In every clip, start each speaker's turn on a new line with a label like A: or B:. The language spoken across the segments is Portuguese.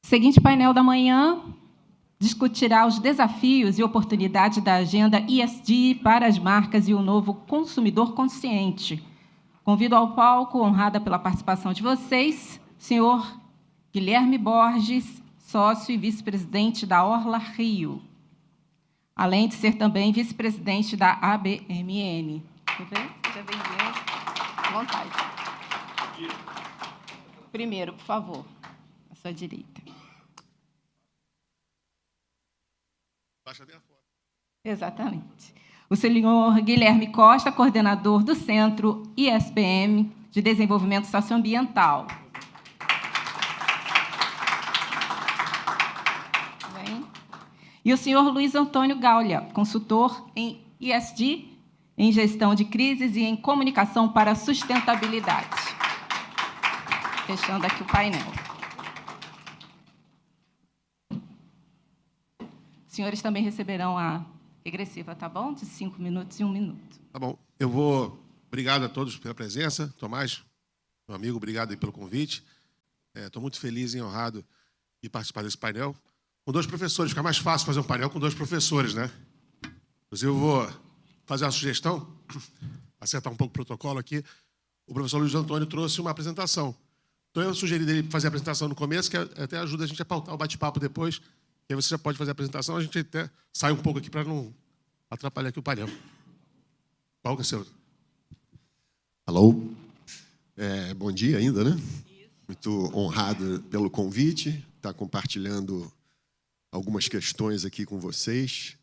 A: O seguinte painel da manhã discutirá os desafios e oportunidades da agenda ESG para as marcas e o novo consumidor consciente. Convido ao palco, honrada pela participação de vocês, senhor Guilherme Borges, sócio e vice-presidente da Orla Rio, além de ser também vice-presidente da ABMN. Tudo bem? Seja bem-vindo. À vontade. Primeiro, por favor, à sua direita.
B: Baixa até a foto.
A: Exatamente. O senhor Guilherme Costa, coordenador do Centro ISPM de Desenvolvimento Socioambiental. Bem. E o senhor Luiz Antônio Gaulia, consultor em ESG, em gestão de crises e em comunicação para a sustentabilidade. Fechando aqui o painel. Os senhores também receberão a regressiva, tá bom? De 5 minutos e 1 minuto.
B: Tá bom. Obrigado a todos pela presença. Tomás, meu amigo, obrigado aí pelo convite. Estou muito feliz e honrado de participar desse painel. Com 2 professores, fica mais fácil fazer um painel com 2 professores, né? Inclusive, eu vou fazer uma sugestão, acertar um pouco o protocolo aqui. O professor Luiz Antônio trouxe uma apresentação. Então, eu sugeri dele fazer a apresentação no começo, que até ajuda a gente a pautar o bate-papo depois. E aí você já pode fazer a apresentação, a gente até sai um pouco aqui para não atrapalhar aqui o painel. Qual que é o seu?
C: Alô? Bom dia ainda, né? Muito honrado pelo convite, estar compartilhando algumas questões aqui com vocês.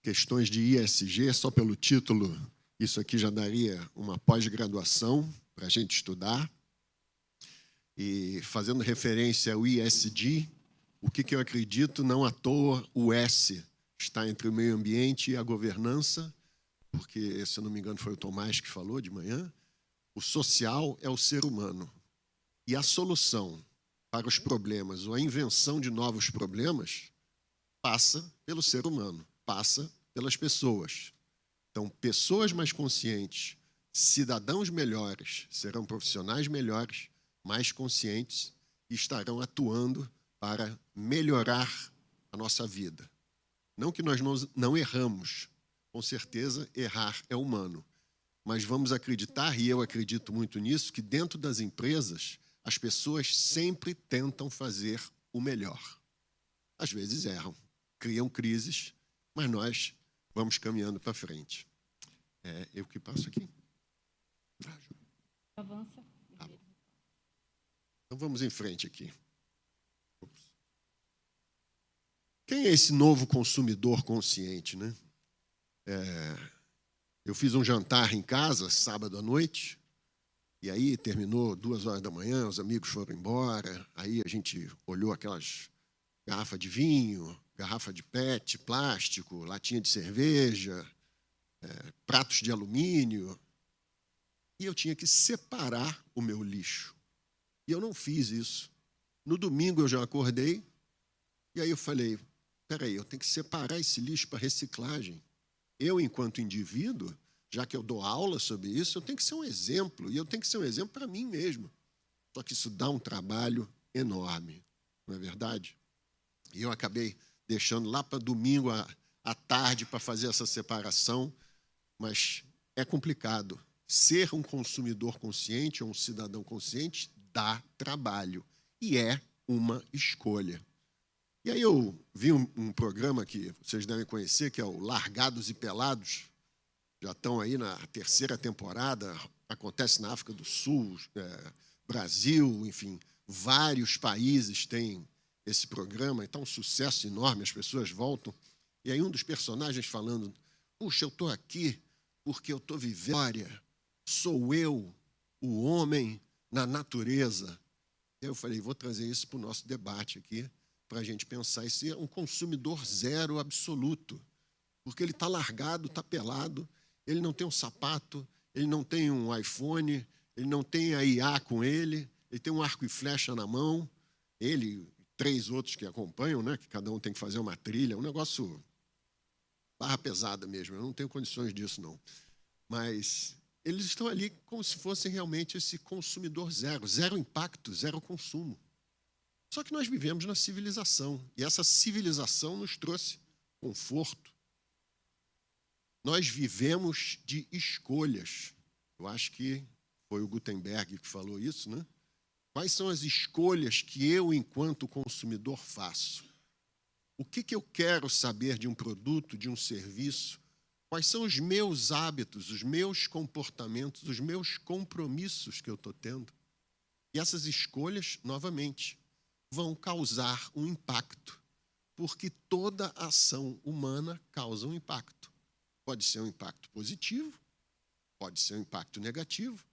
C: Questões de ESG, só pelo título, isso aqui já daria uma pós-graduação para a gente estudar. E fazendo referência ao ESG, o que eu acredito, não à toa, o S está entre o meio ambiente e a governança, porque, se eu não me engano, foi o Tomás que falou de manhã, o social é o ser humano. E a solução para os problemas, ou a invenção de novos problemas, passa pelo ser humano, passa pelas pessoas. Então, pessoas mais conscientes, cidadãos melhores, serão profissionais melhores, mais conscientes e estarão atuando para melhorar a nossa vida. Não que nós não erramos, com certeza errar é humano, mas vamos acreditar, e eu acredito muito nisso, que dentro das empresas as pessoas sempre tentam fazer o melhor. Às vezes erram, criam crises, mas nós vamos caminhando para frente. Eu que passo aqui?
A: Avança.
C: Tá. Então vamos em frente aqui. Quem é esse novo consumidor consciente, né? Eu fiz um jantar em casa, sábado à noite, e aí terminou 2 horas da manhã, os amigos foram embora, aí a gente olhou aquelas garrafas de vinho, garrafa de PET, plástico, latinha de cerveja, pratos de alumínio, e eu tinha que separar o meu lixo. E eu não fiz isso. No domingo eu já acordei, e aí eu falei, peraí, eu tenho que separar esse lixo para reciclagem. Eu, enquanto indivíduo, já que eu dou aula sobre isso, eu tenho que ser um exemplo, e eu tenho que ser um exemplo para mim mesmo. Só que isso dá um trabalho enorme, não é verdade? E eu acabei deixando lá para domingo à tarde para fazer essa separação, mas é complicado. Ser um consumidor consciente ou um cidadão consciente dá trabalho, e é uma escolha. E aí eu vi um programa que vocês devem conhecer, que é o Largados e Pelados. Já estão aí na 3ª temporada, acontece na África do Sul, Brasil, enfim, vários países têm esse programa, então um sucesso enorme, as pessoas voltam. E aí um dos personagens falando, puxa, eu estou aqui porque eu estou vivendo, sou eu, o homem na natureza. E eu falei, vou trazer isso para o nosso debate aqui, para a gente pensar. Esse é um consumidor zero absoluto, porque ele está largado, está pelado, ele não tem um sapato, ele não tem um iPhone, ele não tem a IA com ele tem um arco e flecha na mão, ele e 3 outros que acompanham, né, que cada um tem que fazer uma trilha, um negócio barra pesada mesmo, eu não tenho condições disso, não. Mas eles estão ali como se fossem realmente esse consumidor zero, zero impacto, zero consumo. Só que nós vivemos na civilização, e essa civilização nos trouxe conforto. Nós vivemos de escolhas. Eu acho que foi o Gutenberg que falou isso, né? Quais são as escolhas que eu, enquanto consumidor, faço? O que eu quero saber de um produto, de um serviço? Quais são os meus hábitos, os meus comportamentos, os meus compromissos que eu estou tendo? E essas escolhas, novamente, vão causar um impacto, porque toda ação humana causa um impacto. Pode ser um impacto positivo, pode ser um impacto negativo,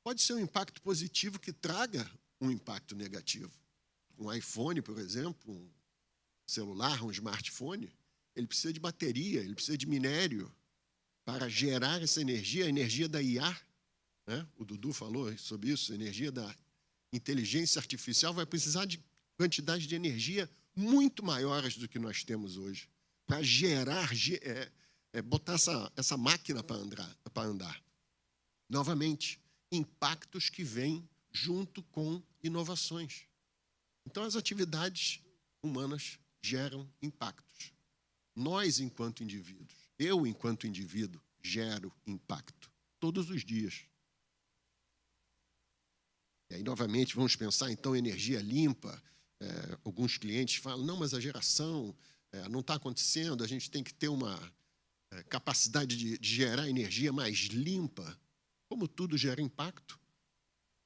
C: pode ser um impacto positivo que traga um impacto negativo. Um iPhone, por exemplo, um celular, um smartphone, ele precisa de bateria, ele precisa de minério para gerar essa energia, a energia da IA, né? O Dudu falou sobre isso, a energia da inteligência artificial vai precisar de quantidade de energia muito maiores do que nós temos hoje, para gerar, botar essa máquina para andar. Novamente, impactos que vêm junto com inovações. Então, as atividades humanas geram impactos. Nós, enquanto indivíduos, eu, enquanto indivíduo, gero impacto todos os dias. E aí, novamente, vamos pensar, então, energia limpa. Alguns clientes falam, não, mas a geração não está acontecendo, a gente tem que ter uma capacidade de gerar energia mais limpa. Como tudo gera impacto,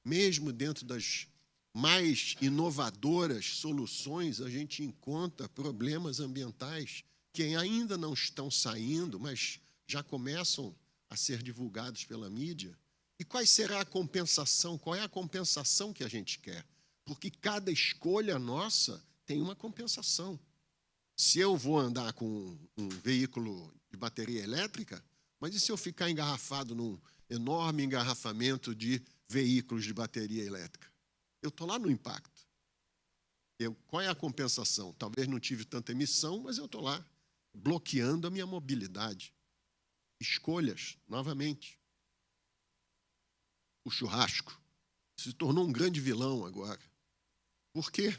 C: mesmo dentro das mais inovadoras soluções, a gente encontra problemas ambientais que ainda não estão saindo, mas já começam a ser divulgados pela mídia. E qual será a compensação? Qual é a compensação que a gente quer? Porque cada escolha nossa tem uma compensação. Se eu vou andar com um veículo de bateria elétrica, mas e se eu ficar engarrafado num enorme engarrafamento de veículos de bateria elétrica? Eu estou lá no impacto. Qual é a compensação? Talvez não tive tanta emissão, mas eu estou lá bloqueando a minha mobilidade. Escolhas, novamente. O churrasco se tornou um grande vilão agora. Por quê?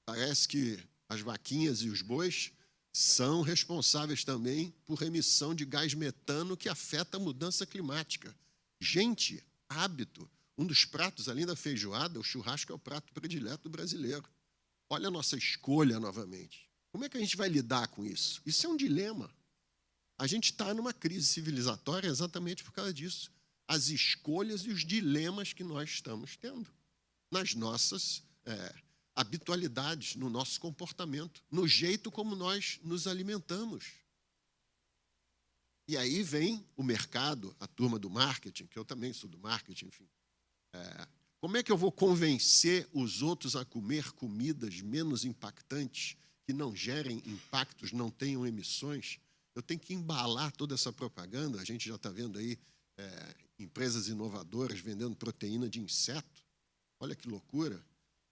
C: Parece que as vaquinhas e os bois são responsáveis também por emissão de gás metano que afeta a mudança climática. Gente, hábito. Um dos pratos, além da feijoada, o churrasco é o prato predileto do brasileiro. Olha a nossa escolha novamente. Como é que a gente vai lidar com isso? Isso é um dilema. A gente está numa crise civilizatória exatamente por causa disso. As escolhas e os dilemas que nós estamos tendo nas nossas habitualidades, no nosso comportamento, no jeito como nós nos alimentamos. E aí vem o mercado, a turma do marketing, que eu também sou do marketing, enfim. Como é que eu vou convencer os outros a comer comidas menos impactantes, que não gerem impactos, não tenham emissões? Eu tenho que embalar toda essa propaganda. A gente já está vendo aí empresas inovadoras vendendo proteína de inseto. Olha que loucura.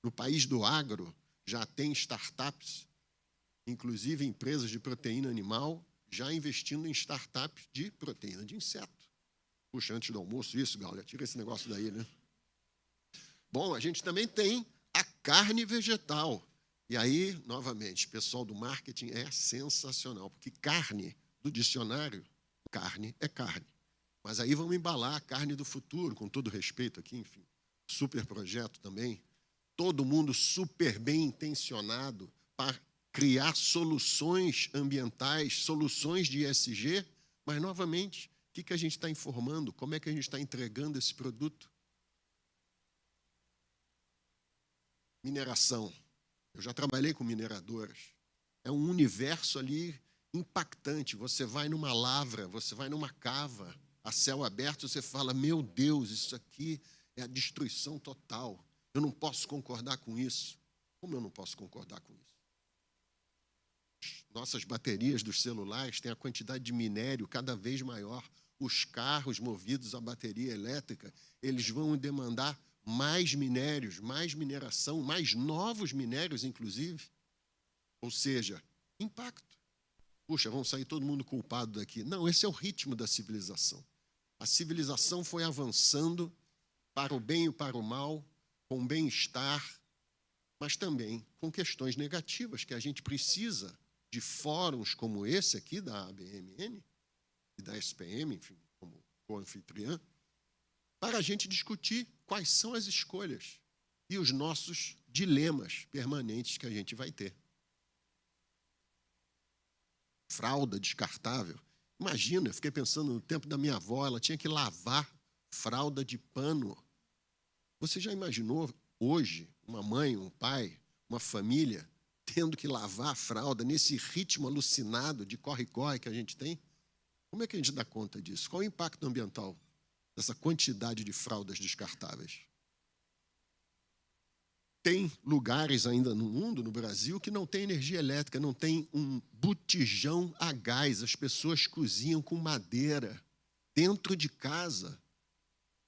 C: No país do agro, já tem startups, inclusive empresas de proteína animal, já investindo em startups de proteína de inseto. Puxa, antes do almoço isso, Gáulia, tira esse negócio daí, né? Bom, a gente também tem a carne vegetal. E aí, novamente, o pessoal do marketing é sensacional, porque carne, do dicionário, carne é carne. Mas aí vamos embalar a carne do futuro, com todo respeito aqui, enfim. Super projeto também. Todo mundo super bem intencionado para criar soluções ambientais, soluções de ESG, mas, novamente, o que a gente está informando? Como é que a gente está entregando esse produto? Mineração. Eu já trabalhei com mineradoras. É um universo ali impactante. Você vai numa lavra, você vai numa cava, a céu aberto, você fala, meu Deus, isso aqui é a destruição total. Eu não posso concordar com isso. Como eu não posso concordar com isso? Nossas baterias dos celulares têm a quantidade de minério cada vez maior. Os carros movidos a bateria elétrica, eles vão demandar mais minérios, mais mineração, mais novos minérios, inclusive. Ou seja, impacto. Puxa, vamos sair todo mundo culpado daqui. Não, esse é o ritmo da civilização. A civilização foi avançando para o bem e para o mal, com bem-estar, mas também com questões negativas, que a gente precisa de fóruns como esse aqui, da ABMN e da SPM, enfim, como co-anfitriã, para a gente discutir quais são as escolhas e os nossos dilemas permanentes que a gente vai ter. Fralda descartável. Imagina, eu fiquei pensando no tempo da minha avó, ela tinha que lavar fralda de pano. Você já imaginou hoje uma mãe, um pai, uma família tendo que lavar a fralda nesse ritmo alucinado de corre-corre que a gente tem? Como é que a gente dá conta disso? Qual é o impacto ambiental dessa quantidade de fraldas descartáveis? Tem lugares ainda no mundo, no Brasil, que não tem energia elétrica, não tem um botijão a gás. As pessoas cozinham com madeira dentro de casa.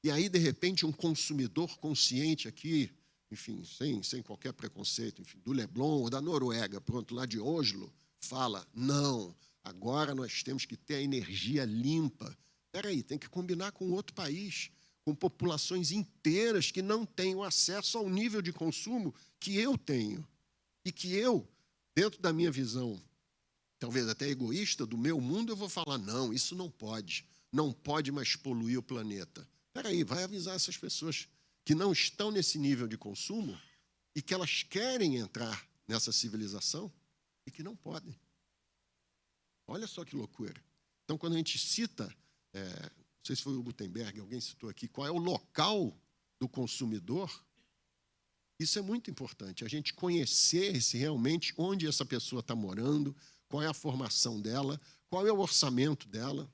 C: E aí, de repente, um consumidor consciente aqui, enfim, sem qualquer preconceito, enfim, do Leblon ou da Noruega, pronto, lá de Oslo, fala, não, agora nós temos que ter a energia limpa. Espera aí, tem que combinar com outro país, com populações inteiras que não têm o acesso ao nível de consumo que eu tenho. E que eu, dentro da minha visão, talvez até egoísta, do meu mundo, eu vou falar, não, isso não pode mais poluir o planeta. Espera aí, vai avisar essas pessoas que não estão nesse nível de consumo e que elas querem entrar nessa civilização e que não podem. Olha só que loucura. Então, quando a gente cita, não sei se foi o Gutenberg, alguém citou aqui, qual é o local do consumidor, isso é muito importante, a gente conhecer realmente onde essa pessoa está morando, qual é a formação dela, qual é o orçamento dela,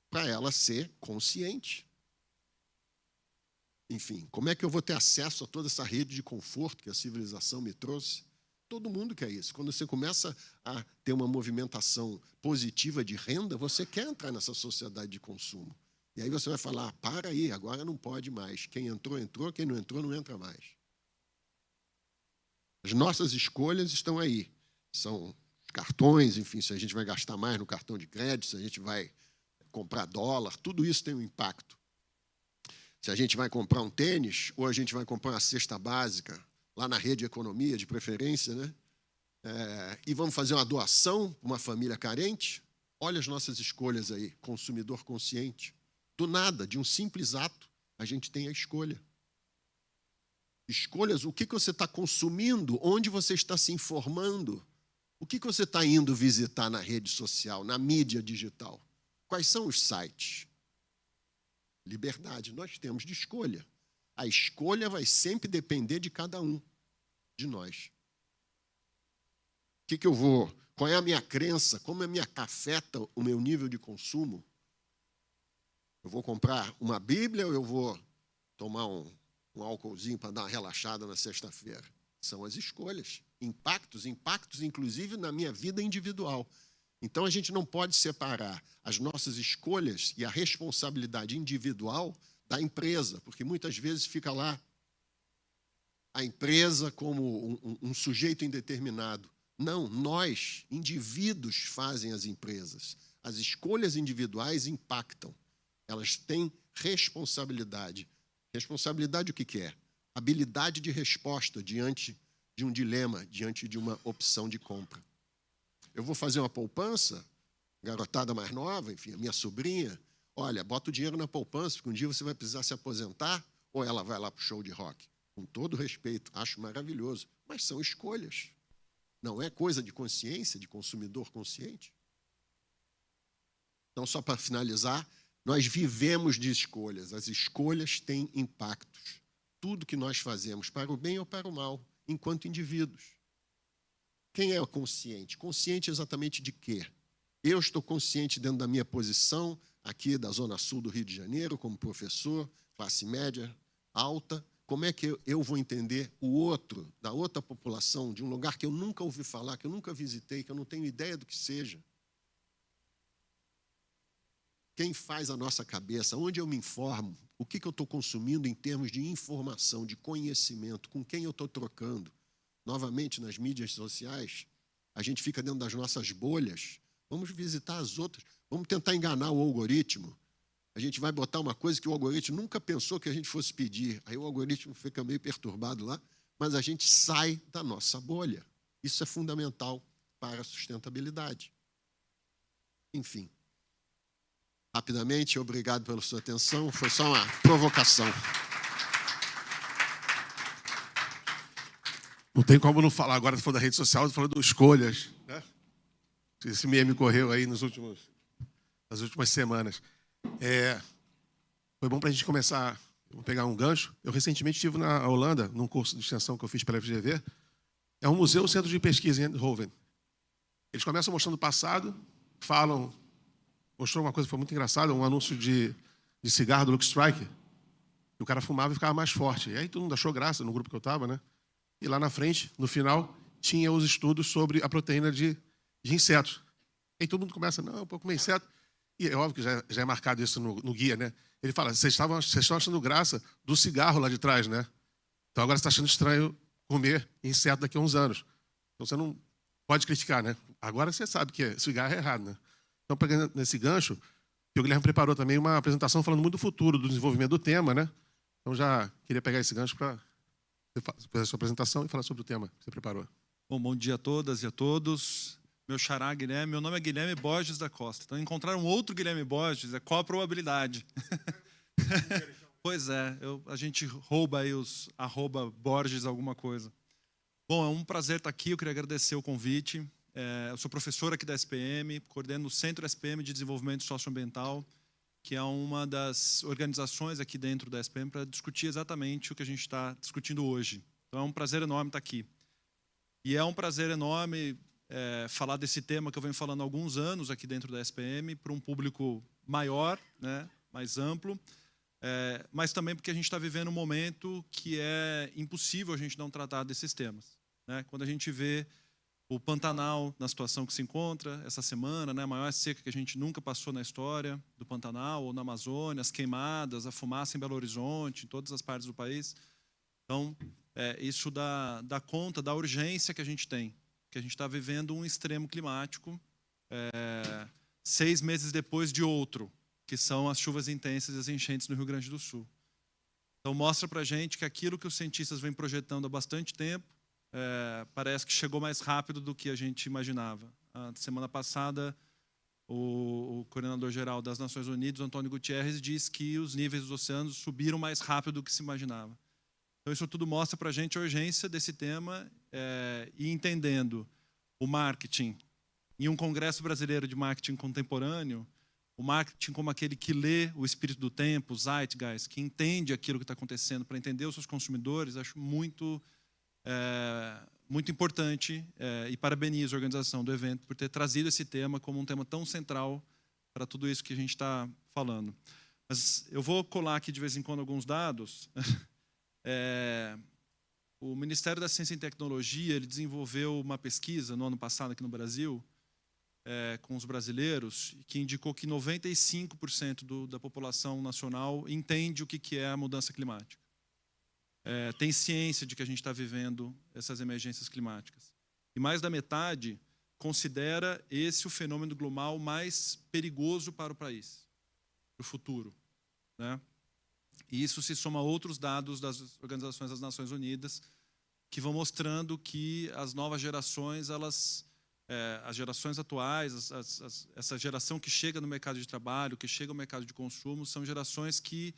C: para ela ser consciente. Enfim, como é que eu vou ter acesso a toda essa rede de conforto que a civilização me trouxe? Todo mundo quer isso. Quando você começa a ter uma movimentação positiva de renda, você quer entrar nessa sociedade de consumo. E aí você vai falar, para aí, agora não pode mais. Quem entrou, entrou, quem não entrou, não entra mais. As nossas escolhas estão aí. São cartões, enfim, se a gente vai gastar mais no cartão de crédito, se a gente vai comprar dólar, tudo isso tem um impacto. Se a gente vai comprar um tênis ou a gente vai comprar uma cesta básica, lá na Rede Economia, de preferência, né? E vamos fazer uma doação para uma família carente, olha as nossas escolhas aí, consumidor consciente. Do nada, de um simples ato, a gente tem a escolha. Escolhas, o que você está consumindo, onde você está se informando, o que você está indo visitar na rede social, na mídia digital. Quais são os sites? Liberdade, nós temos de escolha. A escolha vai sempre depender de cada um de nós. O que eu vou? Qual é a minha crença? Como me afeta o meu nível de consumo? Eu vou comprar uma Bíblia ou eu vou tomar um álcoolzinho para dar uma relaxada na sexta-feira? São as escolhas. Impactos inclusive na minha vida individual. Então, a gente não pode separar as nossas escolhas e a responsabilidade individual da empresa, porque muitas vezes fica lá a empresa como um sujeito indeterminado. Não, nós, indivíduos, fazem as empresas. As escolhas individuais impactam. Elas têm responsabilidade. Responsabilidade o que é? Habilidade de resposta diante de um dilema, diante de uma opção de compra. Eu vou fazer uma poupança, garotada mais nova, enfim, a minha sobrinha, olha, bota o dinheiro na poupança, porque um dia você vai precisar se aposentar, ou ela vai lá para o show de rock. Com todo respeito, acho maravilhoso, mas são escolhas. Não é coisa de consciência, de consumidor consciente? Então, só para finalizar, nós vivemos de escolhas. As escolhas têm impactos. Tudo que nós fazemos, para o bem ou para o mal, enquanto indivíduos. Quem é o consciente? Consciente exatamente de quê? Eu estou consciente dentro da minha posição, aqui da Zona Sul do Rio de Janeiro, como professor, classe média, alta. Como é que eu vou entender o outro, da outra população, de um lugar que eu nunca ouvi falar, que eu nunca visitei, que eu não tenho ideia do que seja? Quem faz a nossa cabeça? Onde eu me informo? O que eu estou consumindo em termos de informação, de conhecimento? Com quem eu estou trocando? Novamente, nas mídias sociais, a gente fica dentro das nossas bolhas. Vamos visitar as outras. Vamos tentar enganar o algoritmo. A gente vai botar uma coisa que o algoritmo nunca pensou que a gente fosse pedir. Aí o algoritmo fica meio perturbado lá, mas a gente sai da nossa bolha. Isso é fundamental para a sustentabilidade. Enfim. Rapidamente, obrigado pela sua atenção. Foi só uma provocação.
B: Não tem como não falar agora, falando da rede social, falando de escolhas, né? Esse meme correu aí nas últimas semanas. Foi bom para a gente começar, vou pegar um gancho. Eu recentemente estive na Holanda, num curso de extensão que eu fiz pela FGV. É um museu, centro de pesquisa em Eindhoven. Eles começam mostrando o passado, mostrou uma coisa que foi muito engraçada, um anúncio de cigarro do Lucky Strike. E o cara fumava e ficava mais forte. E aí todo mundo achou graça no grupo que eu estava, né? E lá na frente, no final, tinha os estudos sobre a proteína de insetos. E aí todo mundo começa, não, vou comer inseto. E é óbvio que já é marcado isso no guia, né? Ele fala, vocês estão achando graça do cigarro lá de trás, né? Então agora você está achando estranho comer inseto daqui a uns anos. Então você não pode criticar, né? Agora você sabe que cigarro é errado, né? Então, pegando nesse gancho, o Guilherme preparou também uma apresentação falando muito do futuro, do desenvolvimento do tema, né? Então já queria pegar esse gancho para fazer a sua apresentação e falar sobre o tema que você preparou.
D: Bom dia a todas e a todos. Meu xará Guilherme, meu nome é Guilherme Borges da Costa. Então, encontrar um outro Guilherme Borges, qual a probabilidade? Pois é, a gente rouba aí os @Borges alguma coisa. Bom, é um prazer estar aqui, eu queria agradecer o convite. Eu sou professor aqui da SPM, coordeno o Centro SPM de Desenvolvimento Socioambiental, que é uma das organizações aqui dentro da SPM para discutir exatamente o que a gente está discutindo hoje. Então é um prazer enorme estar aqui. E é um prazer enorme falar desse tema que eu venho falando há alguns anos aqui dentro da SPM para um público maior, né, mais amplo, mas também porque a gente está vivendo um momento que é impossível a gente não tratar desses temas, né? Quando a gente vê o Pantanal na situação que se encontra essa semana, né, a maior seca que a gente nunca passou na história do Pantanal ou na Amazônia, as queimadas, a fumaça em Belo Horizonte, em todas as partes do país. Então, isso dá conta da urgência que a gente tem, que a gente está vivendo um extremo climático 6 meses depois de outro, que são as chuvas intensas e as enchentes no Rio Grande do Sul. Então, mostra para a gente que aquilo que os cientistas vêm projetando há bastante tempo parece que chegou mais rápido do que a gente imaginava. A semana passada, o coordenador-geral das Nações Unidas, Antônio Guterres, disse que os níveis dos oceanos subiram mais rápido do que se imaginava. Então, isso tudo mostra para a gente a urgência desse tema e entendendo o marketing. Em um congresso brasileiro de marketing contemporâneo, o marketing como aquele que lê o espírito do tempo, o zeitgeist, que entende aquilo que está acontecendo para entender os seus consumidores, acho muito importante e parabenizo a organização do evento por ter trazido esse tema como um tema tão central para tudo isso que a gente está falando. Mas eu vou colar aqui de vez em quando alguns dados. O Ministério da Ciência e Tecnologia ele desenvolveu uma pesquisa no ano passado aqui no Brasil com os brasileiros que indicou que 95% da população nacional entende o que é a mudança climática. Tem ciência de que a gente está vivendo essas emergências climáticas. E mais da metade considera esse o fenômeno global mais perigoso para o país, para o futuro, né? E isso se soma a outros dados das organizações das Nações Unidas que vão mostrando que as novas gerações, as gerações atuais, essa geração que chega no mercado de trabalho, que chega ao mercado de consumo, são gerações que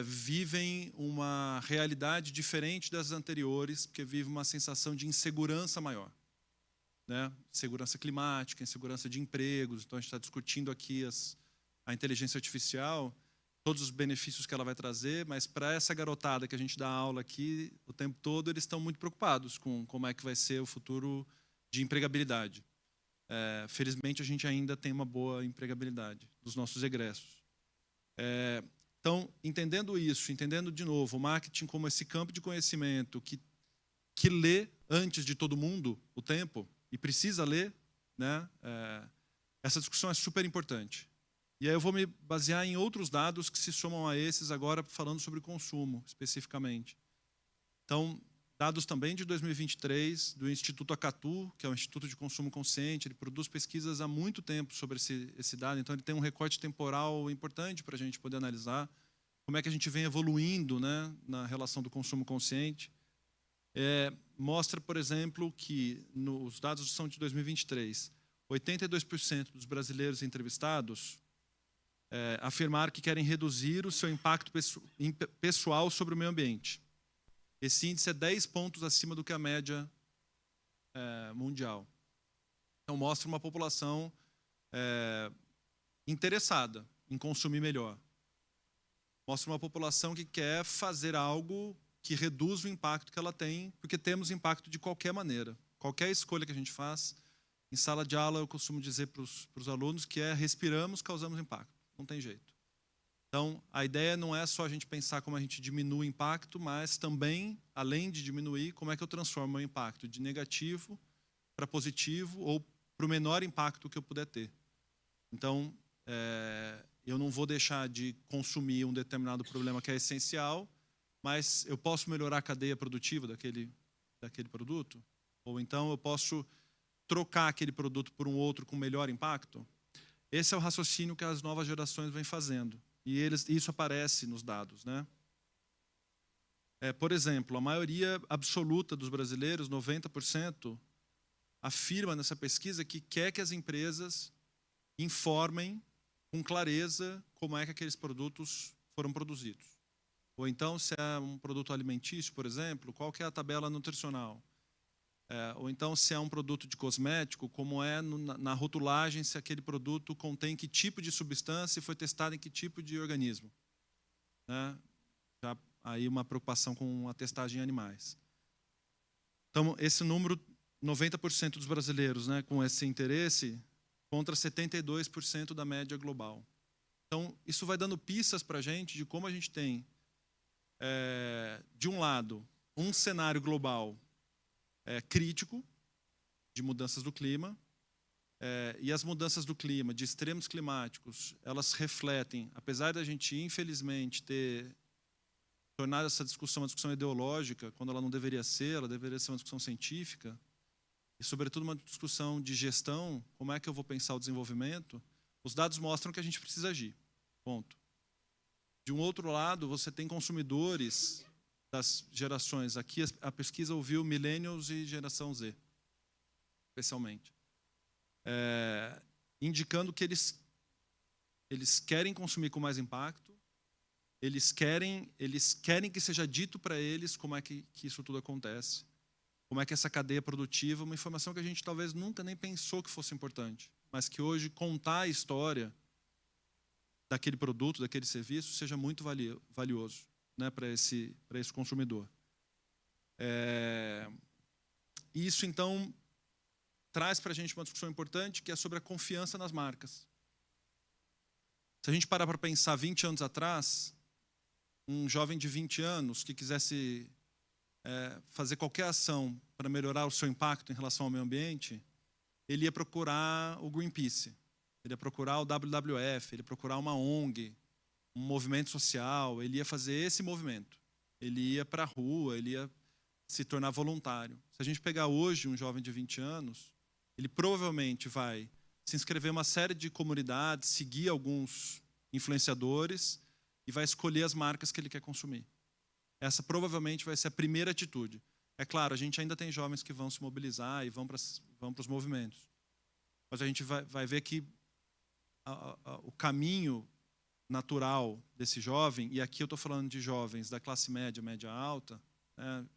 D: vivem uma realidade diferente das anteriores, porque vivem uma sensação de insegurança maior, né? Segurança climática, insegurança de empregos. Então, a gente está discutindo aqui a inteligência artificial, todos os benefícios que ela vai trazer, mas para essa garotada que a gente dá aula aqui o tempo todo, eles estão muito preocupados com como é que vai ser o futuro de empregabilidade. Felizmente, a gente ainda tem uma boa empregabilidade dos nossos egressos. Então, entendendo isso, entendendo de novo o marketing como esse campo de conhecimento que lê antes de todo mundo o tempo e precisa ler, né? Essa discussão é super importante. E aí eu vou me basear em outros dados que se somam a esses agora, falando sobre consumo, especificamente. Então, dados também de 2023, do Instituto Acatu, que é o Instituto de Consumo Consciente, ele produz pesquisas há muito tempo sobre esse dado, então ele tem um recorte temporal importante para a gente poder analisar como é que a gente vem evoluindo, né, na relação do consumo consciente. mostra, por exemplo, que nos dados são de 2023, 82% dos brasileiros entrevistados afirmaram que querem reduzir o seu impacto pessoal sobre o meio ambiente. Esse índice é 10 pontos acima do que a média mundial. Então, mostra uma população interessada em consumir melhor. Mostra uma população que quer fazer algo que reduz o impacto que ela tem, porque temos impacto de qualquer maneira. Qualquer escolha que a gente faz, em sala de aula eu costumo dizer para os alunos que respiramos, causamos impacto. Não tem jeito. Então, a ideia não é só a gente pensar como a gente diminui o impacto, mas também, além de diminuir, como é que eu transformo o impacto de negativo para positivo ou para o menor impacto que eu puder ter. Então, eu não vou deixar de consumir um determinado problema que é essencial, mas eu posso melhorar a cadeia produtiva daquele produto? Ou então eu posso trocar aquele produto por um outro com melhor impacto? Esse é o raciocínio que as novas gerações vêm fazendo. E isso aparece nos dados, né? Por exemplo, a maioria absoluta dos brasileiros, 90%, afirma nessa pesquisa que quer que as empresas informem com clareza como é que aqueles produtos foram produzidos. Ou então, se é um produto alimentício, por exemplo, qual que é a tabela nutricional? Ou então, se é um produto de cosmético, como é na rotulagem, se aquele produto contém que tipo de substância e foi testado em que tipo de organismo. Né? Já aí uma preocupação com a testagem em animais. Então, esse número, 90% dos brasileiros, né, com esse interesse, contra 72% da média global. Então, isso vai dando pistas para a gente de como a gente tem, de um lado, um cenário global crítico de mudanças do clima, e as mudanças do clima, de extremos climáticos, elas refletem, apesar da gente, infelizmente, ter tornado essa discussão uma discussão ideológica, quando ela não deveria ser, ela deveria ser uma discussão científica, e, sobretudo, uma discussão de gestão, como é que eu vou pensar o desenvolvimento, os dados mostram que a gente precisa agir. Ponto. De um outro lado, você tem consumidores das gerações. Aqui a pesquisa ouviu millennials e geração Z, especialmente. Indicando que eles querem consumir com mais impacto, eles querem que seja dito para eles como é que isso tudo acontece, como é que essa cadeia produtiva, uma informação que a gente talvez nunca nem pensou que fosse importante, mas que hoje contar a história daquele produto, daquele serviço, seja muito valioso, né, para esse consumidor. Isso, então, traz para a gente uma discussão importante, que é sobre a confiança nas marcas. Se a gente parar para pensar 20 anos atrás, um jovem de 20 anos que quisesse fazer qualquer ação para melhorar o seu impacto em relação ao meio ambiente, ele ia procurar o Greenpeace, ele ia procurar o WWF, ele ia procurar uma ONG, um movimento social, ele ia fazer esse movimento. Ele ia para a rua, ele ia se tornar voluntário. Se a gente pegar hoje um jovem de 20 anos, ele provavelmente vai se inscrever em uma série de comunidades, seguir alguns influenciadores e vai escolher as marcas que ele quer consumir. Essa provavelmente vai ser a primeira atitude. É claro, a gente ainda tem jovens que vão se mobilizar e vão para os movimentos. Mas a gente vai ver que o caminho natural desse jovem, e aqui eu estou falando de jovens da classe média, média alta, né?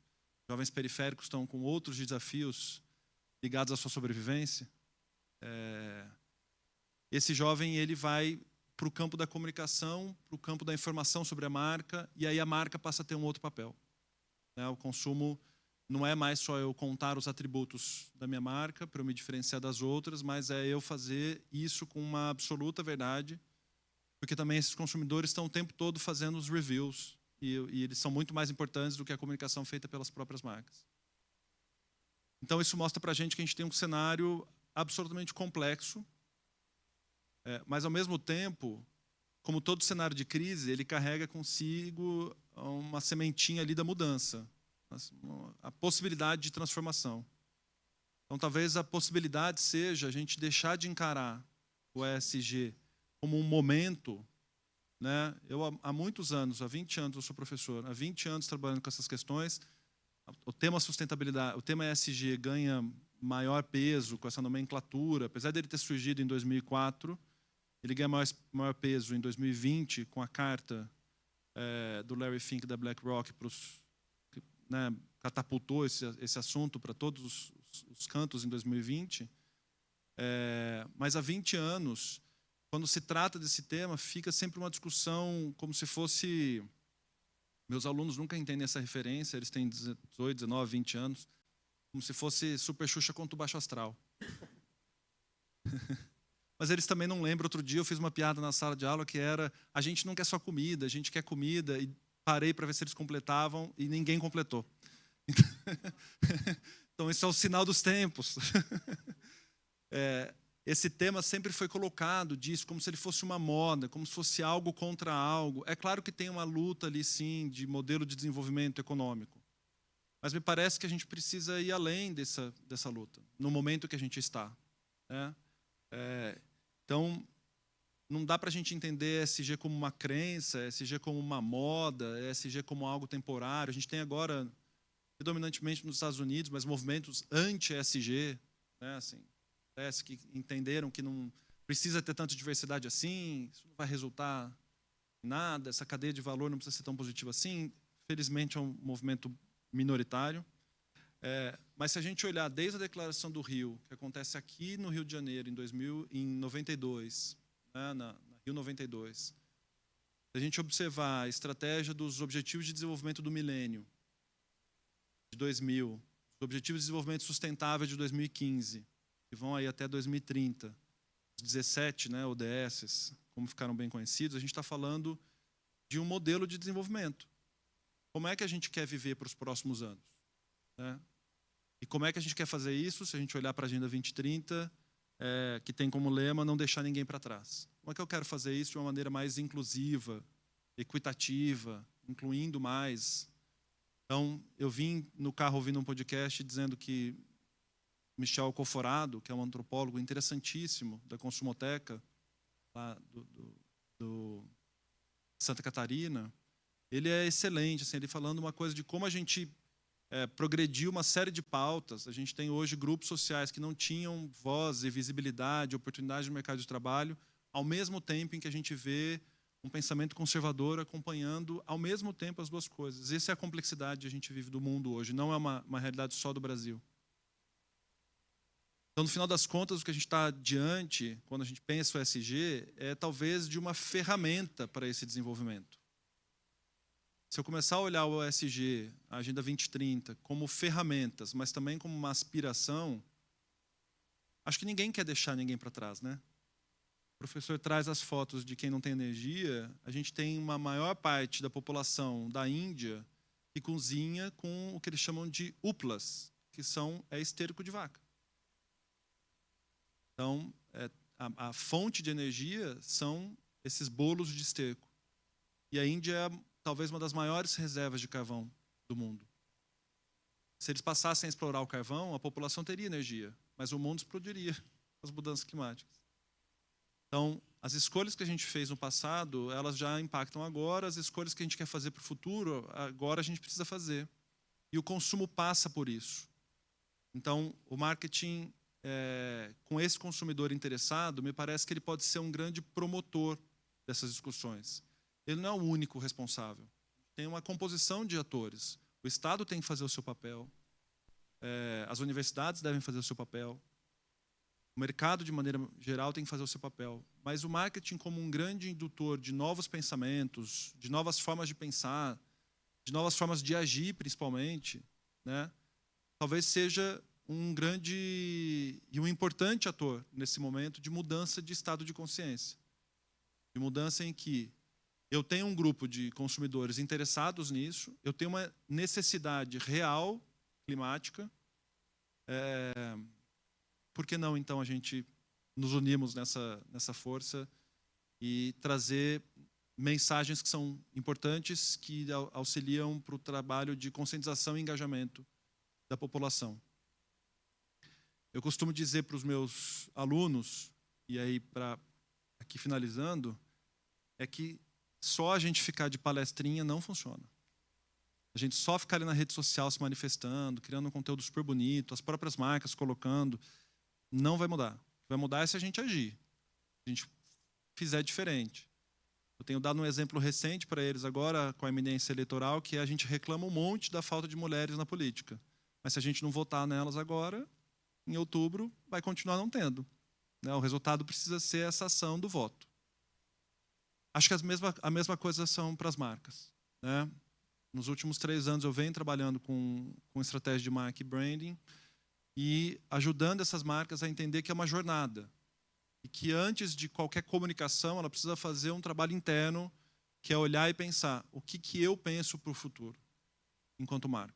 D: Jovens periféricos estão com outros desafios ligados à sua sobrevivência. Esse jovem ele vai para o campo da comunicação, para o campo da informação sobre a marca, e aí a marca passa a ter um outro papel. O consumo não é mais só eu contar os atributos da minha marca para eu me diferenciar das outras, mas é eu fazer isso com uma absoluta verdade, porque também esses consumidores estão o tempo todo fazendo os reviews, e eles são muito mais importantes do que a comunicação feita pelas próprias marcas. Então isso mostra para a gente que a gente tem um cenário absolutamente complexo, mas ao mesmo tempo, como todo cenário de crise, ele carrega consigo uma sementinha ali da mudança, a possibilidade de transformação. Então talvez a possibilidade seja a gente deixar de encarar o ESG como um momento, né? Eu há muitos anos, há 20 anos eu sou professor, há 20 anos trabalhando com essas questões, o tema sustentabilidade, o tema ESG ganha maior peso com essa nomenclatura, apesar dele ter surgido em 2004, ele ganha maior peso em 2020 com a carta do Larry Fink da BlackRock, né, catapultou esse assunto para todos os cantos em 2020. Mas há 20 anos, quando se trata desse tema, fica sempre uma discussão como se fosse... Meus alunos nunca entendem essa referência, eles têm 18, 19, 20 anos, como se fosse Super Xuxa contra o Baixo Astral. Mas eles também não lembram. Outro dia eu fiz uma piada na sala de aula que era: a gente não quer só comida, a gente quer comida, e parei para ver se eles completavam e ninguém completou. Então isso é o sinal dos tempos. Esse tema sempre foi colocado disso, como se ele fosse uma moda, como se fosse algo contra algo. É claro que tem uma luta ali, sim, de modelo de desenvolvimento econômico. Mas me parece que a gente precisa ir além dessa luta, no momento que a gente está, né? Então, não dá para a gente entender ESG como uma crença, ESG como uma moda, ESG como algo temporário. A gente tem agora, predominantemente nos Estados Unidos, mas movimentos anti-ESG, né? Assim, parece que entenderam que não precisa ter tanta diversidade assim, isso não vai resultar em nada, essa cadeia de valor não precisa ser tão positiva assim. Felizmente é um movimento minoritário. Mas se a gente olhar desde a Declaração do Rio, que acontece aqui no Rio de Janeiro em 92, né, na Rio 92, se a gente observar a estratégia dos Objetivos de Desenvolvimento do Milênio, de 2000, os Objetivos de Desenvolvimento Sustentável de 2015, que vão aí até 2030, os 17, né, ODSs, como ficaram bem conhecidos, a gente está falando de um modelo de desenvolvimento. Como é que a gente quer viver para os próximos anos, né? E como é que a gente quer fazer isso? Se a gente olhar para a Agenda 2030, que tem como lema não deixar ninguém para trás. Como é que eu quero fazer isso de uma maneira mais inclusiva, equitativa, incluindo mais? Então, eu vim no carro ouvindo um podcast dizendo que Michel Coforado, que é um antropólogo interessantíssimo da Consumoteca, lá do Santa Catarina, ele é excelente, assim, ele falando uma coisa de como a gente progrediu uma série de pautas. A gente tem hoje grupos sociais que não tinham voz e visibilidade, oportunidade no mercado de trabalho, ao mesmo tempo em que a gente vê um pensamento conservador acompanhando ao mesmo tempo as duas coisas. Essa é a complexidade que a gente vive do mundo hoje, não é uma realidade só do Brasil. Então, no final das contas, o que a gente está diante, quando a gente pensa o ESG, é talvez de uma ferramenta para esse desenvolvimento. Se eu começar a olhar o ESG, a Agenda 2030, como ferramentas, mas também como uma aspiração, acho que ninguém quer deixar ninguém para trás, né? O professor traz as fotos de quem não tem energia. A gente tem uma maior parte da população da Índia que cozinha com o que eles chamam de uplas, que é esterco de vaca. Então, a fonte de energia são esses bolos de esterco. E a Índia é talvez uma das maiores reservas de carvão do mundo. Se eles passassem a explorar o carvão, a população teria energia, mas o mundo explodiria com as mudanças climáticas. Então, as escolhas que a gente fez no passado, elas já impactam agora, as escolhas que a gente quer fazer para o futuro, agora a gente precisa fazer. E o consumo passa por isso. Então, o marketing, com esse consumidor interessado, me parece que ele pode ser um grande promotor dessas discussões. Ele não é o único responsável. Tem uma composição de atores. O Estado tem que fazer o seu papel, as universidades devem fazer o seu papel, o mercado, de maneira geral, tem que fazer o seu papel. Mas o marketing, como um grande indutor de novos pensamentos, de novas formas de pensar, de novas formas de agir, principalmente, né, talvez seja um grande e um importante ator nesse momento de mudança de estado de consciência. De mudança em que eu tenho um grupo de consumidores interessados nisso, eu tenho uma necessidade real climática. Por que não, então, a gente nos unimos nessa força e trazer mensagens que são importantes, que auxiliam para o trabalho de conscientização e engajamento da população. Eu costumo dizer para os meus alunos, e aí, aqui finalizando, é que só a gente ficar de palestrinha não funciona. A gente só ficar ali na rede social se manifestando, criando um conteúdo super bonito, as próprias marcas colocando, não vai mudar. O que vai mudar é se a gente agir, se a gente fizer diferente. Eu tenho dado um exemplo recente para eles agora, com a eminência eleitoral, que a gente reclama um monte da falta de mulheres na política. Mas se a gente não votar nelas agora, em outubro, vai continuar não tendo. O resultado precisa ser essa ação do voto. Acho que a mesma coisa são para as marcas. Né? Nos últimos 3 anos eu venho trabalhando com estratégia de marca e branding e ajudando essas marcas a entender que é uma jornada. E que antes de qualquer comunicação, ela precisa fazer um trabalho interno, que é olhar e pensar o que eu penso para o futuro, enquanto marca.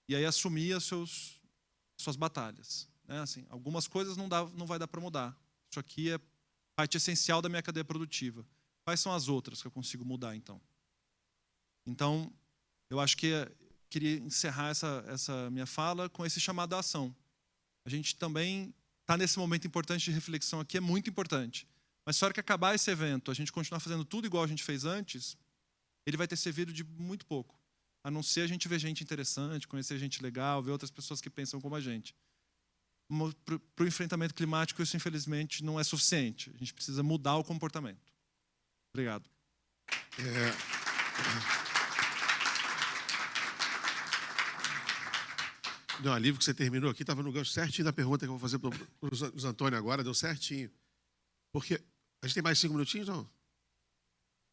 D: E aí assumir as suas batalhas. Né? Assim, algumas coisas não vai dar para mudar. Isso aqui é parte essencial da minha cadeia produtiva. Quais são as outras que eu consigo mudar, então? Então, eu acho que queria encerrar essa minha fala com esse chamado à ação. A gente também está nesse momento importante de reflexão aqui, é muito importante. Mas se a hora que acabar esse evento, a gente continuar fazendo tudo igual a gente fez antes, ele vai ter servido de muito pouco. A não ser a gente ver gente interessante, conhecer gente legal, ver outras pessoas que pensam como a gente. Para o enfrentamento climático, isso, infelizmente, não é suficiente. A gente precisa mudar o comportamento. Obrigado.
B: Deu um alívio que você terminou aqui, estava no gancho certinho da pergunta que eu vou fazer para o Antônio agora, deu certinho. Porque a gente tem mais 5 minutinhos, não?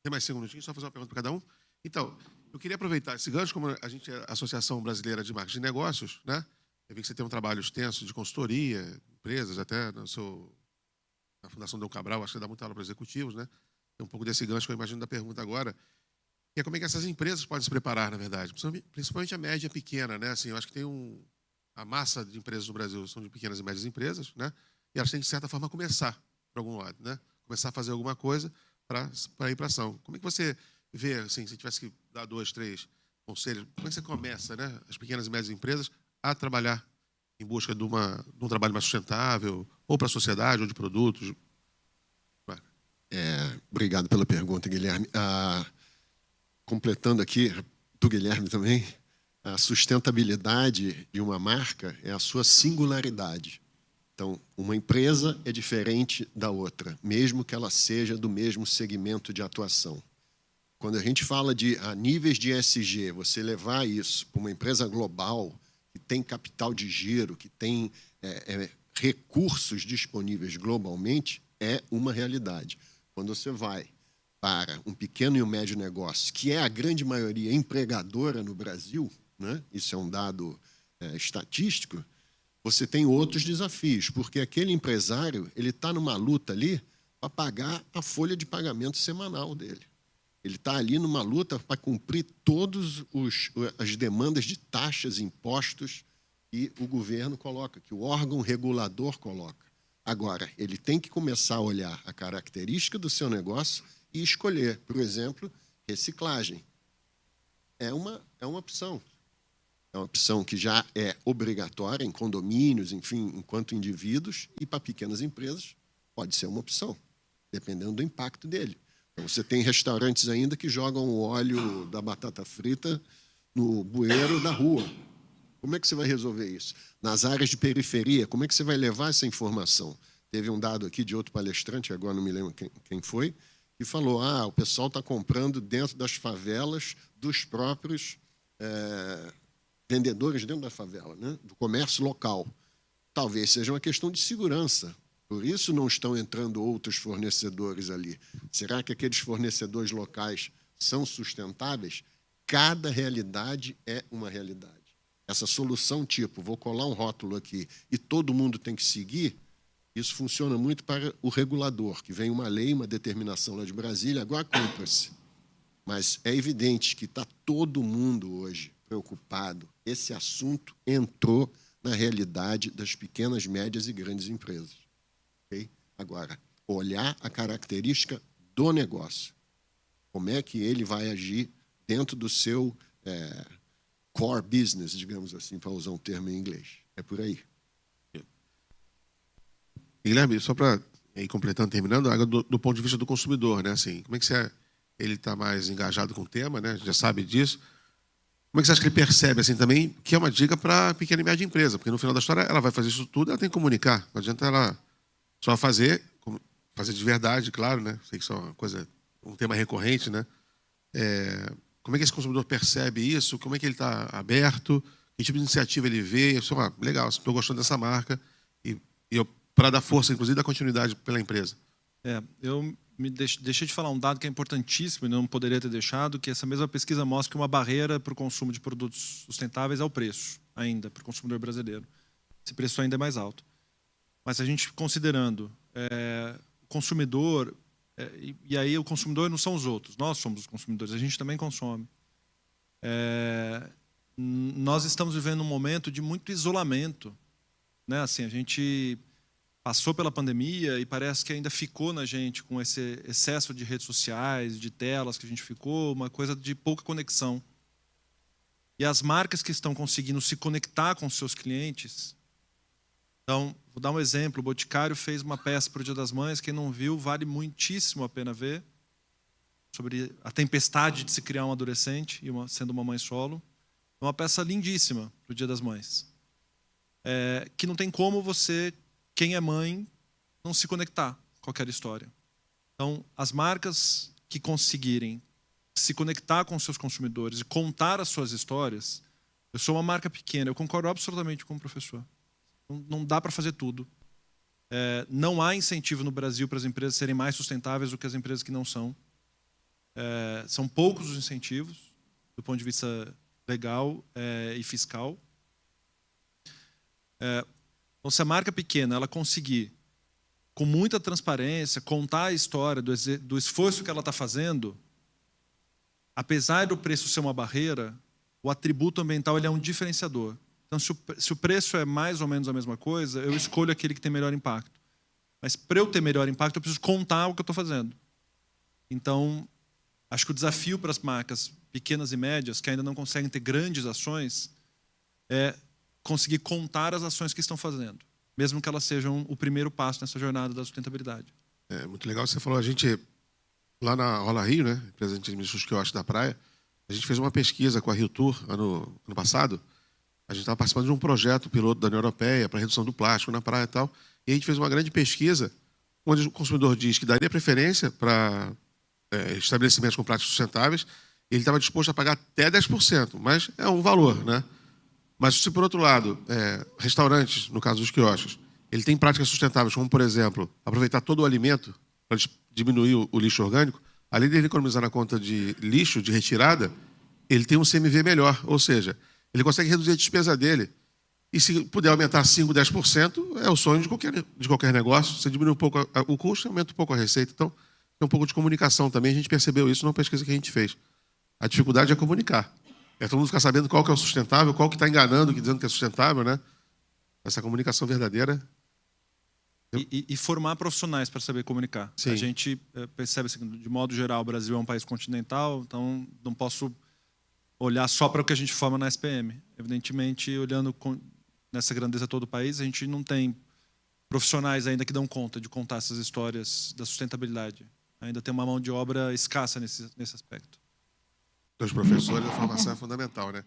B: Tem mais 5 minutinhos? Só fazer uma pergunta para cada um? Então, eu queria aproveitar esse gancho, como a gente é a Associação Brasileira de Marketing de Negócios, né? Eu vi que você tem um trabalho extenso de consultoria, empresas, até na Fundação Dom Cabral, acho que você dá muita aula para executivos, né? Tem um pouco desse gancho que eu imagino da pergunta agora, que é como é que essas empresas podem se preparar, na verdade, principalmente a média e a pequena, né? Assim, eu acho que a massa de empresas no Brasil são de pequenas e médias empresas, né? E elas têm, de certa forma, começar por algum lado, né? Começar a fazer alguma coisa para ir para ação. Como é que você vê, assim, se tivesse que dar 2, 3 conselhos, como é que você começa, né? As pequenas e médias empresas a trabalhar em busca de um trabalho mais sustentável, ou para a sociedade, ou de produtos?
C: Obrigado pela pergunta, Guilherme. Completando aqui, do Guilherme também, a sustentabilidade de uma marca é a sua singularidade. Então, uma empresa é diferente da outra, mesmo que ela seja do mesmo segmento de atuação. Quando a gente fala de níveis de ESG, você levar isso para uma empresa global, que tem capital de giro, que tem recursos disponíveis globalmente, é uma realidade. Quando você vai para um pequeno e um médio negócio, que é a grande maioria empregadora no Brasil, né? Isso é um dado estatístico, você tem outros desafios, porque aquele empresário ele está numa luta ali para pagar a folha de pagamento semanal dele. Ele está ali numa luta para cumprir todas as demandas de taxas, impostos que o governo coloca, que o órgão regulador coloca. Agora, ele tem que começar a olhar a característica do seu negócio e escolher, por exemplo, reciclagem. É uma opção. É uma opção que já é obrigatória em condomínios, enfim, enquanto indivíduos, e para pequenas empresas pode ser uma opção, dependendo do impacto dele. Então, você tem restaurantes ainda que jogam o óleo da batata frita no bueiro da rua. Como é que você vai resolver isso? Nas áreas de periferia, como é que você vai levar essa informação? Teve um dado aqui de outro palestrante, agora não me lembro quem foi, que falou, o pessoal está comprando dentro das favelas dos próprios vendedores dentro da favela, né? Do comércio local. Talvez seja uma questão de segurança. Por isso não estão entrando outros fornecedores ali. Será que aqueles fornecedores locais são sustentáveis? Cada realidade é uma realidade. Essa solução tipo, vou colar um rótulo aqui e todo mundo tem que seguir, isso funciona muito para o regulador, que vem uma lei, uma determinação lá de Brasília, agora cumpra-se. Mas é evidente que está todo mundo hoje preocupado. Esse assunto entrou na realidade das pequenas, médias e grandes empresas. Okay? Agora, olhar a característica do negócio. Como é que ele vai agir dentro do seu core business, digamos assim, para usar um termo em inglês. É por aí.
B: Guilherme, só para ir completando, terminando, do ponto de vista do consumidor, né? Assim, como é que ele está mais engajado com o tema, né? Já sabe disso. Como é que você acha que ele percebe, assim, também, que é uma dica para pequena e média empresa? Porque no final da história ela vai fazer isso tudo, ela tem que comunicar. Não adianta ela só fazer de verdade, claro, né? Sei que isso é uma coisa, um tema recorrente, né? Como é que esse consumidor percebe isso? Como é que ele está aberto? Que tipo de iniciativa ele vê? Eu sou, legal, estou gostando dessa marca. E eu, para dar força, inclusive, dar continuidade pela empresa.
D: Eu deixei de falar um dado que é importantíssimo e não poderia ter deixado, que essa mesma pesquisa mostra que uma barreira para o consumo de produtos sustentáveis é o preço, ainda, para o consumidor brasileiro. Esse preço ainda é mais alto. Mas a gente considerando o consumidor, e aí o consumidor não são os outros, nós somos os consumidores, a gente também consome. Nós estamos vivendo um momento de muito isolamento, né? Assim, a gente passou pela pandemia e parece que ainda ficou na gente, com esse excesso de redes sociais, de telas que a gente ficou, uma coisa de pouca conexão. E as marcas que estão conseguindo se conectar com seus clientes. Então, vou dar um exemplo, o Boticário fez uma peça para o Dia das Mães, quem não viu, vale muitíssimo a pena ver, sobre a tempestade de se criar um adolescente, sendo uma mãe solo. É uma peça lindíssima para o Dia das Mães. Que não tem como você, quem é mãe, não se conectar com aquela história. Então, as marcas que conseguirem se conectar com seus consumidores e contar as suas histórias, eu sou uma marca pequena, eu concordo absolutamente com o professor. Não dá para fazer tudo. Não há incentivo no Brasil para as empresas serem mais sustentáveis do que as empresas que não são. São poucos os incentivos, do ponto de vista legal e fiscal. Então, se a marca pequena ela conseguir, com muita transparência, contar a história do esforço que ela está fazendo, apesar do preço ser uma barreira, o atributo ambiental ele é um diferenciador. Então, se o preço é mais ou menos a mesma coisa, eu escolho aquele que tem melhor impacto. Mas, para eu ter melhor impacto, eu preciso contar o que eu estou fazendo. Então, acho que o desafio para as marcas pequenas e médias, que ainda não conseguem ter grandes ações, é conseguir contar as ações que estão fazendo, mesmo que elas sejam o primeiro passo nessa jornada da sustentabilidade.
B: Muito legal, você falou, a gente, lá na Rola Rio, né, empresa de administração que eu acho da praia, a gente fez uma pesquisa com a Rio Tour ano passado. A gente estava participando de um projeto piloto da União Europeia para redução do plástico na praia e tal, e a gente fez uma grande pesquisa onde o consumidor diz que daria preferência para estabelecimentos com práticas sustentáveis, e ele estava disposto a pagar até 10%, mas é um valor, né? Mas se, por outro lado, restaurantes, no caso dos quiosques, ele tem práticas sustentáveis, como, por exemplo, aproveitar todo o alimento para diminuir o lixo orgânico, além de ele economizar na conta de lixo, de retirada, ele tem um CMV melhor, ou seja, ele consegue reduzir a despesa dele. E se puder aumentar 5%, 10%, é o sonho de qualquer negócio. Você diminui um pouco o custo, aumenta um pouco a receita. Então, tem um pouco de comunicação também. A gente percebeu isso numa pesquisa que a gente fez. A dificuldade é comunicar. Todo mundo ficar sabendo qual que é o sustentável, qual que está enganando, dizendo que é sustentável, né? Essa comunicação verdadeira.
D: E formar profissionais para saber comunicar.
B: Sim.
D: A gente percebe, assim, de modo geral, o Brasil é um país continental, então não posso olhar só para o que a gente forma na SPM. Evidentemente, olhando nessa grandeza todo o país, a gente não tem profissionais ainda que dão conta de contar essas histórias da sustentabilidade. Ainda tem uma mão de obra escassa nesse aspecto.
B: Dos professores, a formação é fundamental, né?